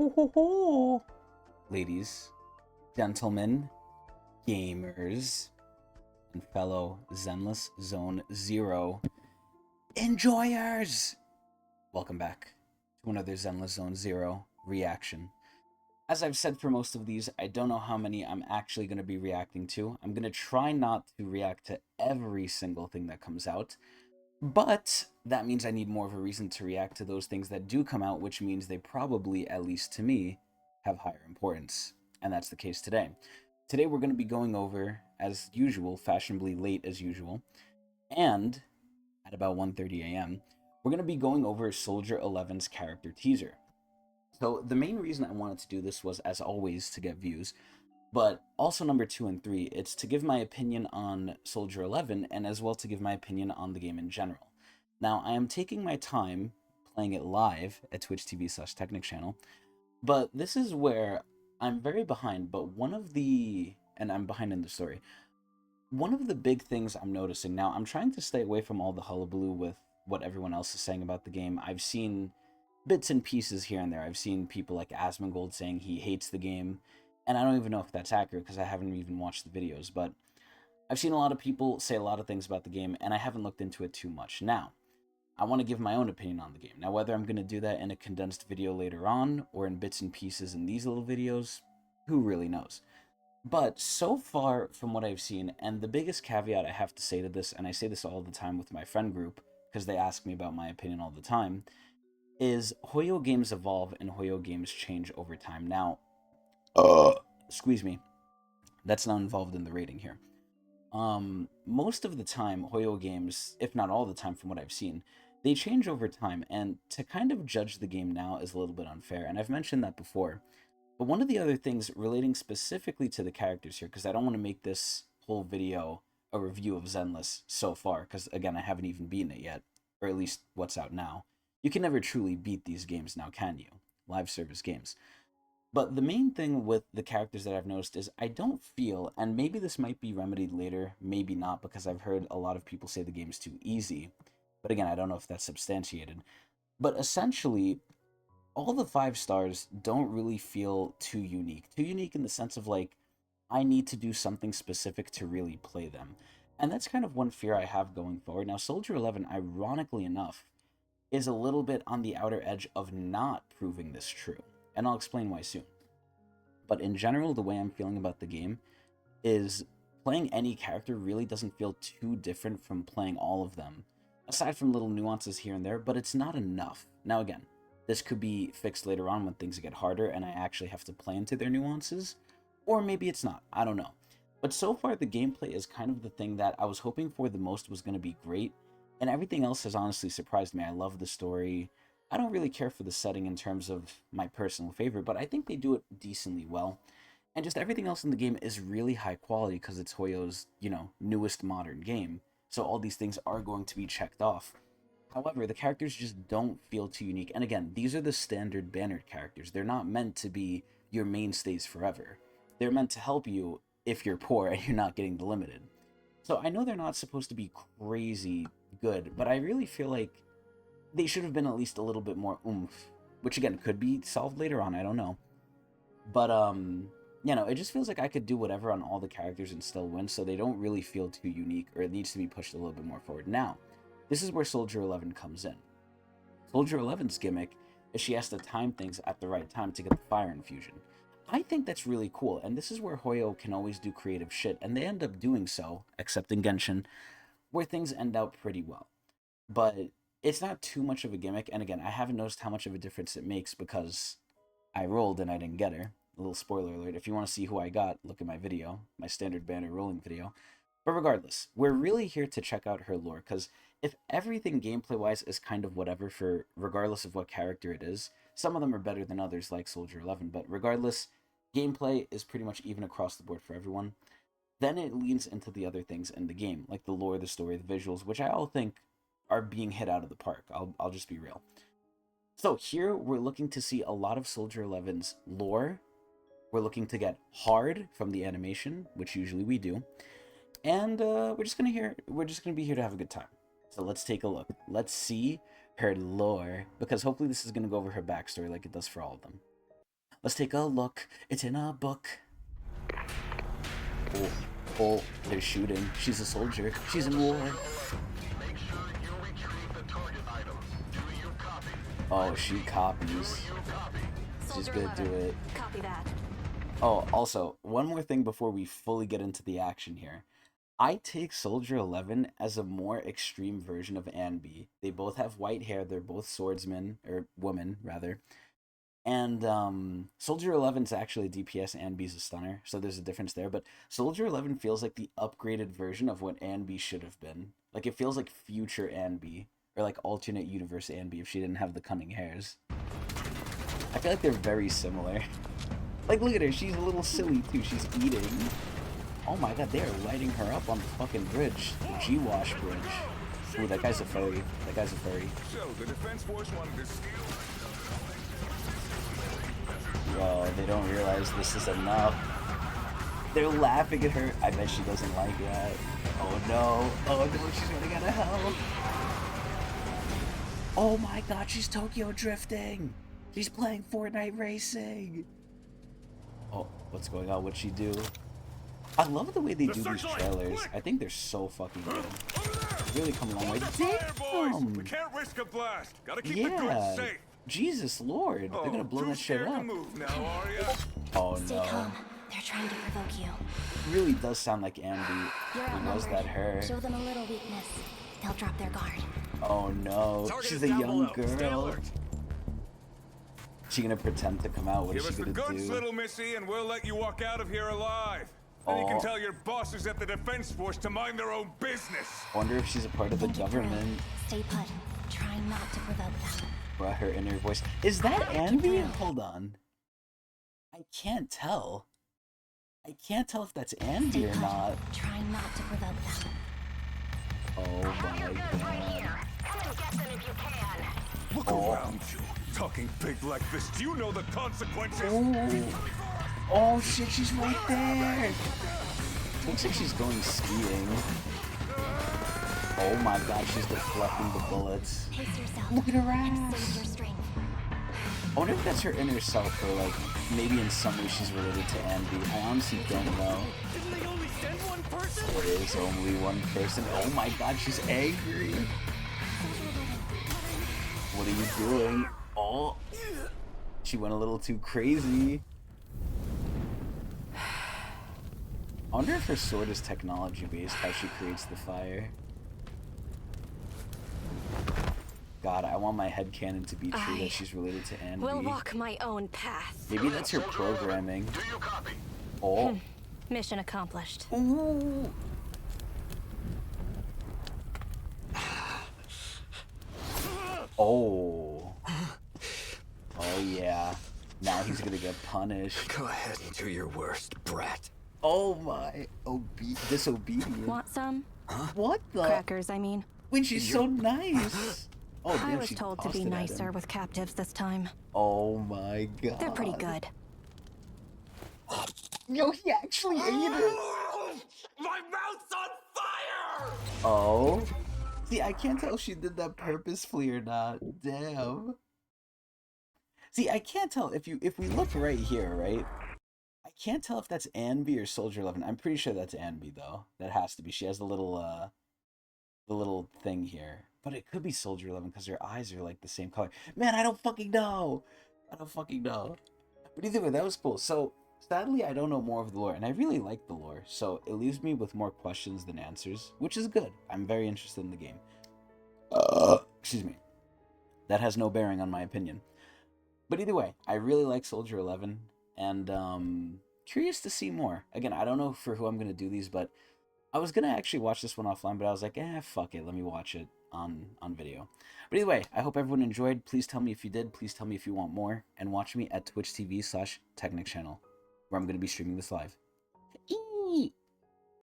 Ho ho ho! Ladies, gentlemen, gamers, and fellow Zenless Zone Zero enjoyers! Welcome back to another Zenless Zone Zero reaction. As I've said for most of these, I don't know how many I'm actually going to be reacting to. I'm going to try not to react to every single thing that comes out, but that means I need more of a reason to react to those things that do come out, which means they probably, at least to me, have higher importance. And that's the case today. Today we're going to be going over, as usual, fashionably late as usual, and at about 1:30 a.m., we're going to be going over Soldier 11's character teaser. So the main reason I wanted to do this was, as always, to get views, but also number 2 and 3, it's to give my opinion on Soldier 11 and as well to give my opinion on the game in general. Now, I am taking my time playing it live at Twitch TV/Tecnics channel, but this is where I'm very behind, but and I'm behind in the story. One of the big things I'm noticing now, I'm trying to stay away from all the hullabaloo with what everyone else is saying about the game. I've seen bits and pieces here and there. I've seen people like Asmongold saying he hates the game, and I don't even know if that's accurate because I haven't even watched the videos, but I've seen a lot of people say a lot of things about the game, and I haven't looked into it too much. Now, I want to give my own opinion on the game. Now, whether I'm going to do that in a condensed video later on, or in bits and pieces in these little videos, who really knows? But so far from what I've seen, and the biggest caveat I have to say to this, and I say this all the time with my friend group, because they ask me about my opinion all the time, is Hoyo games evolve and Hoyo games change over time. Now, squeeze me, that's not involved in the rating here. Most of the time, Hoyo games, if not all the time from what I've seen, they change over time, and to kind of judge the game now is a little bit unfair, and I've mentioned that before. But one of the other things relating specifically to the characters here, because I don't want to make this whole video a review of Zenless so far, because again, I haven't even beaten it yet, or at least what's out now. You can never truly beat these games now, can you? Live service games. But the main thing with the characters that I've noticed is I don't feel, and maybe this might be remedied later, maybe not, because I've heard a lot of people say the game's too easy. But again, I don't know if that's substantiated. But essentially, all the 5 stars don't really feel too unique. Too unique in the sense of like, I need to do something specific to really play them. And that's kind of one fear I have going forward. Now, Soldier 11, ironically enough, is a little bit on the outer edge of not proving this true. And I'll explain why soon. But in general, the way I'm feeling about the game is playing any character really doesn't feel too different from playing all of them, aside from little nuances here and there, but it's not enough. Now again, this could be fixed later on when things get harder and I actually have to play into their nuances, or maybe it's not, I don't know. But so far, the gameplay is kind of the thing that I was hoping for the most was going to be great, and everything else has honestly surprised me. I love the story. I don't really care for the setting in terms of my personal favorite, but I think they do it decently well. And just everything else in the game is really high quality because it's Hoyo's, newest modern game. So all these things are going to be checked off. However, the characters just don't feel too unique. And again, these are the standard bannered characters. They're not meant to be your mainstays forever. They're meant to help you if you're poor and you're not getting the limited. So I know they're not supposed to be crazy good, but I really feel like they should have been at least a little bit more oomph, which again could be solved later on, I don't know. But it just feels like I could do whatever on all the characters and still win, so they don't really feel too unique, or it needs to be pushed a little bit more forward. Now, this is where Soldier 11 comes in. Soldier 11's gimmick is she has to time things at the right time to get the fire infusion. I think that's really cool, and this is where Hoyo can always do creative shit, and they end up doing so, except in Genshin, where things end out pretty well. But it's not too much of a gimmick, and again, I haven't noticed how much of a difference it makes because I rolled and I didn't get her. A little spoiler alert, if you want to see who I got, look at my video, my standard banner rolling video. But regardless, we're really here to check out her lore, because if everything gameplay-wise is kind of whatever for regardless of what character it is, some of them are better than others like Soldier 11, but regardless, gameplay is pretty much even across the board for everyone. Then it leans into the other things in the game, like the lore, the story, the visuals, which I all think are being hit out of the park. I'll just be real. So here we're looking to see a lot of Soldier 11's lore. We're looking to get hard from the animation, which usually we do, and we're just gonna be here to have a good time. So let's take a look. Let's see her lore, because hopefully this is gonna go over her backstory like it does for all of them. Let's take a look. It's in a book. Oh, oh, they're shooting. She's a soldier. She's in war. Make sure you retrieve the target items. Do you copy? Oh, she copies. Do you copy? She's Soldier gonna do 11. it. Copy that. Oh, also, one more thing before we fully get into the action here. I take Soldier 11 as a more extreme version of ANBY. They both have white hair. They're both swordsmen, or women, rather. And Soldier 11's actually DPS, ANBY'S a stunner, so there's a difference there. But Soldier 11 feels like the upgraded version of what ANBY should have been. Like, it feels like future ANBY, or like alternate universe ANBY if she didn't have the cunning hairs. I feel like they're very similar. Like, look at her, she's a little silly too, she's eating. Oh my god, they are lighting her up on the fucking bridge. The G-Wash bridge. Ooh, that guy's a furry. That guy's a furry. So, the Defense Force wanted to steal... Yo, they don't realize this is enough. They're laughing at her. I bet she doesn't like that. Oh no. Oh no, she's running out of hell. Oh my god, she's Tokyo drifting. She's playing Fortnite racing. Oh, what's going on? What'd she do? I love the way they do these trailers. I think they're so fucking good. Really come a long way. Damn! We can't risk a blast. Gotta keep Yeah. the goods safe. Jesus Lord, they're gonna blow too that shit scared up. to move now, are ya? Oh Stay no. calm. They're trying to provoke you. Really does sound like ANBY. You're Or was that her? Show them a little weakness. They'll drop their guard. Oh no, she's a young girl. She gonna pretend to come out? What is Give she us the gonna goods, do? little missy, and we'll let you walk out of here alive. Then you Oh. can tell your bosses at the Defense Force to mind their own business. I wonder if she's a part of the Think it government. through. Stay put. Try not to provoke them. Brought her inner voice. Is that ANBY? Hold on. I can't tell. I can't tell if that's ANBY Stay or put. not. Try not to provoke them. Oh my god. Look around you. Talking big like this. Do you know the consequences? Oh. Oh shit, she's right there. Looks like she's going skiing. Oh my god, she's deflecting the bullets. Pace yourself. Look at her And ass. save your strength. I wonder if that's her inner self, or like maybe in some way she's related to ANBY. I honestly don't know. Didn't they only send one person? It is only one person. Oh my god, she's angry. What are you doing? Oh, she went a little too crazy. I wonder if her sword is technology based, how she creates the fire. God, I want my headcanon to be true that she's related to ANBY. Will walk my own path. Maybe that's her programming. Do you copy? Oh. Mission accomplished. Ooh. Oh. Oh yeah. Now he's gonna get punished. Go ahead and do your worst, brat. Oh my. Disobedient. Want some? What the? Crackers, I mean. When she's so nice. Oh, I damn, was she told to tossed be it at nicer him. with captives this time. Oh my god. They're pretty good. Yo, he actually ate it. My mouth's on fire! Oh. See, I can't tell if she did that purposefully or not. Damn. See, I can't tell if we look right here, right? I can't tell if that's ANBY or Soldier 11. I'm pretty sure that's ANBY though. That has to be. She has the little thing here. But it could be Soldier 11 because her eyes are like the same color. Man, I don't fucking know. I don't fucking know. But either way, that was cool. So sadly, I don't know more of the lore, and I really like the lore. So it leaves me with more questions than answers, which is good. I'm very interested in the game. Excuse me. That has no bearing on my opinion. But either way, I really like Soldier 11, and curious to see more. Again, I don't know for who I'm going to do these, but I was going to actually watch this one offline, but I was like, fuck it, let me watch it on video. But either way, I hope everyone enjoyed. Please tell me if you did. Please tell me if you want more, and watch me at twitch.tv/Tecnics channel, where I'm going to be streaming this live. Eee!